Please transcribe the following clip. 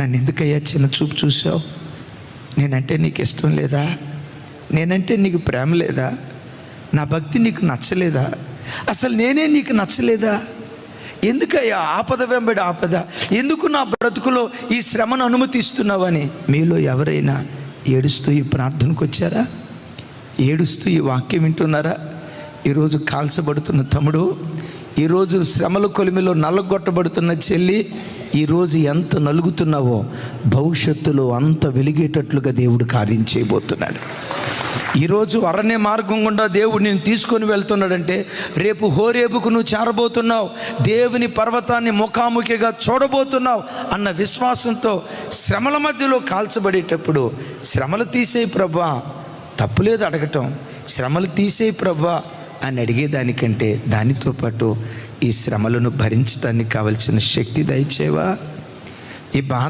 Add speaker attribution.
Speaker 1: నన్ను ఎందుకయ్యా చిన్న చూపు చూసావు? నేనంటే నీకు ఇష్టం లేదా? నేనంటే నీకు ప్రేమ లేదా? నా భక్తి నీకు నచ్చలేదా? అసలు నేనే నీకు నచ్చలేదా? ఎందుకయ్యా ఆపద వెంబడి ఆపద? ఎందుకు నా బ్రతుకులో ఈ శ్రమను అనుమతిస్తున్నావని మీలో ఎవరైనా ఏడుస్తూ ఈ ప్రార్థనకు వచ్చారా? ఏడుస్తూ ఈ వాక్యం వింటున్నారా? ఈరోజు కాల్చబడుతున్న తమ్ముడు, ఈరోజు శ్రమల కొలిమిలో నల్లగొట్టబడుతున్న చెల్లి, ఈరోజు ఎంత నలుగుతున్నావో భవిష్యత్తులో అంత వెలిగేటట్లుగా దేవుడు కార్యం చేయబోతున్నాడు. ఈరోజు అరణ్య మార్గం గుండా దేవుడు నేను తీసుకొని వెళ్తున్నాడంటే రేపు హోరేబుకు నువ్వు చేరబోతున్నావు, దేవుని పర్వతాన్ని ముఖాముఖిగా చూడబోతున్నావు అన్న విశ్వాసంతో శ్రమల మధ్యలో కాల్చబడేటప్పుడు శ్రమలు తీసేయి ప్రభా, తప్పులేదు అడగటం, శ్రమలు తీసేయి ప్రభా అని అడిగేదానికంటే దానితో పాటు ఈ శ్రమలను భరించడానికి కావలసిన శక్తి దయచేవా? ఈ బాధ